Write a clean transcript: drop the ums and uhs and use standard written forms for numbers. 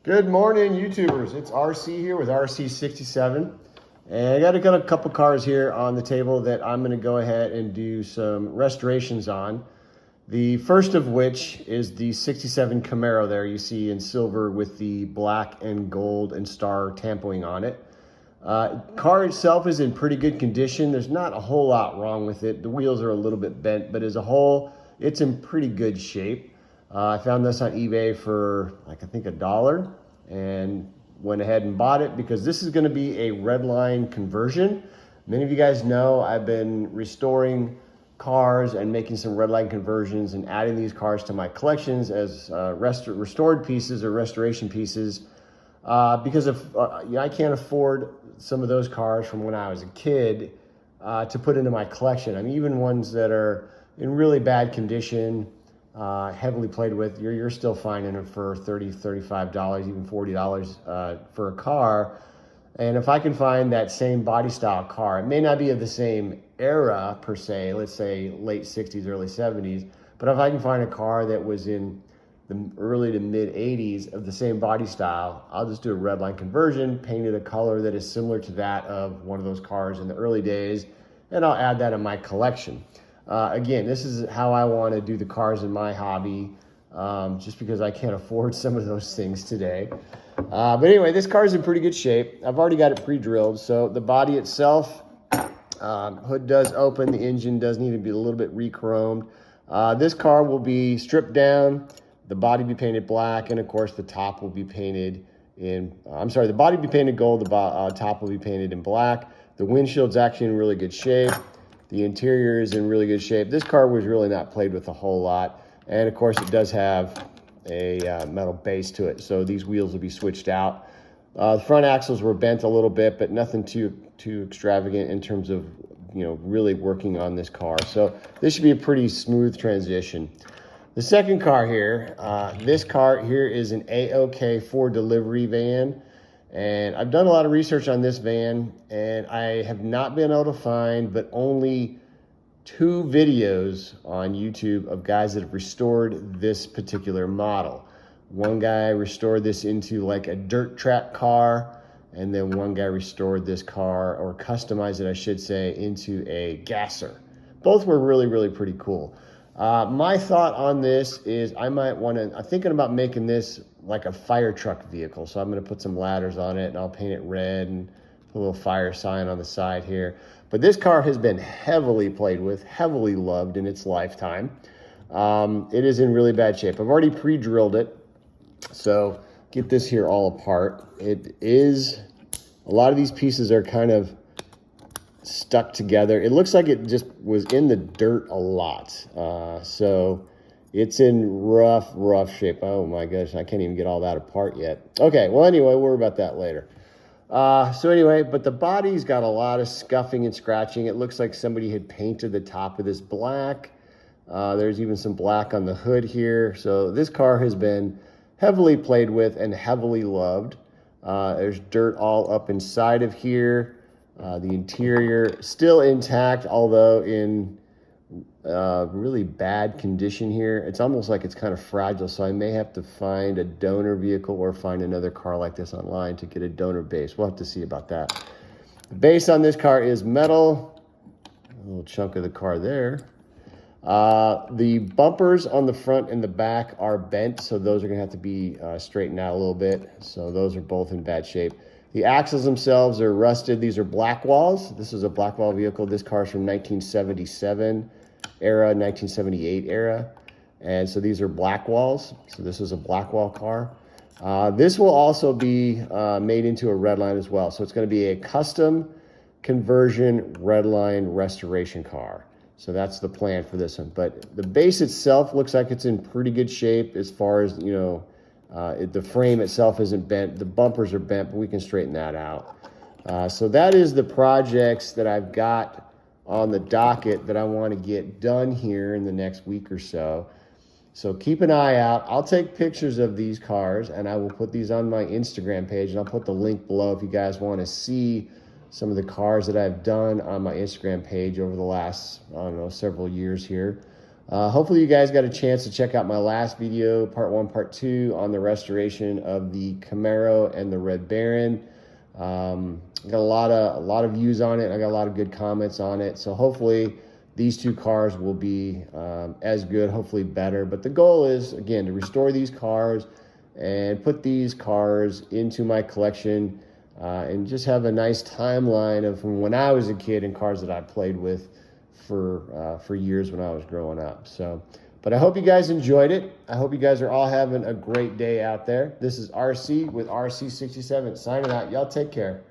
Good morning, YouTubers. It's RC here with RC67. And I got a couple cars here on the table that I'm going to go ahead and do some restorations on. The first of which is the 67 Camaro there you see in silver with the black and gold and star tampoing on it. Car itself is in pretty good condition. There's not a whole lot wrong with it. The wheels are a little bit bent, but as a whole, it's in pretty good shape. I found this on eBay for I think $1 and went ahead and bought it because this is going to be a red line conversion. Many of you guys know I've been restoring cars and making some red line conversions and adding these cars to my collections as restored pieces or restoration pieces because I can't afford some of those cars from when I was a kid to put into my collection. I mean, even ones that are in really bad condition, heavily played with, you're still finding it for $30, $35, even $40 for a car. And if I can find that same body style car, it may not be of the same era per se, let's say late 60s, early 70s, but if I can find a car that was in the early to mid 80s of the same body style, I'll just do a red line conversion, paint it a color that is similar to that of one of those cars in the early days, and I'll add that in my collection. Again, this is how I want to do the cars in my hobby, just because I can't afford some of those things today. But anyway, this car is in pretty good shape. I've already got it pre-drilled, so the body itself, hood does open, the engine does need to be a little bit re-chromed. This car will be stripped down, the body be painted black, and of course the top will be painted in, the body will be painted gold, the top will be painted in black. The windshield's actually in really good shape. The interior is in really good shape. This car was really not played with a whole lot. And of course it does have a metal base to it. So these wheels will be switched out. The front axles were bent a little bit, but nothing too extravagant in terms of, really working on this car. So this should be a pretty smooth transition. The second car here, this car here is an A-OK for delivery van. And I've done a lot of research on this van, and I have not been able to find but only 2 videos on YouTube of guys that have restored this particular model. One guy restored this into like a dirt track car, and then one guy restored this car, or customized it, I should say, into a gasser. Both were really pretty cool. My thought on this is I'm thinking about making this like a fire truck vehicle. So I'm going to put some ladders on it, and I'll paint it red and put a little fire sign on the side here. But this car has been heavily played with, heavily loved in its lifetime. It is in really bad shape. I've already pre-drilled it. So get this here all apart. A lot of these pieces are kind of stuck together. It looks like it just was in the dirt a lot. So it's in rough shape. Oh my gosh, I can't even get all that apart yet. Okay, well anyway, we'll worry about that later. So anyway, but the body's got a lot of scuffing and scratching. It looks like somebody had painted the top of this black. There's even some black on the hood here. So this car has been heavily played with and heavily loved. There's dirt all up inside of here. The interior still intact, although in really bad condition here. It's almost like it's kind of fragile, so I may have to find a donor vehicle or find another car like this online to get a donor base. We'll have to see about that. The base on this car is metal. A little chunk of the car there. The bumpers on the front and the back are bent, so those are going to have to be straightened out a little bit. So those are both in bad shape. The axles themselves are rusted. These are black walls. This is a black wall vehicle. This car is from 1977 era, 1978 era. And so these are black walls. So this is a black wall car. This will also be made into a red line as well. So it's going to be a custom conversion red line restoration car. So that's the plan for this one. But the base itself looks like it's in pretty good shape as far as, the frame itself isn't bent. The bumpers are bent, but we can straighten that out. So that is the projects that I've got on the docket that I want to get done here in the next week or so. So keep an eye out. I'll take pictures of these cars, and I will put these on my Instagram page, and I'll put the link below if you guys want to see some of the cars that I've done on my Instagram page over the last, several years here. Hopefully you guys got a chance to check out my last video, part 1, part 2, on the restoration of the Camaro and the Red Baron. I got a lot of views on it. I got a lot of good comments on it. So hopefully these two cars will be as good, hopefully better. But the goal is, again, to restore these cars and put these cars into my collection and just have a nice timeline of from when I was a kid and cars that I played with for years when I was growing up. So, but I hope you guys enjoyed it. I hope you guys are all having a great day out there. This is RC with RC67 signing out. Y'all take care.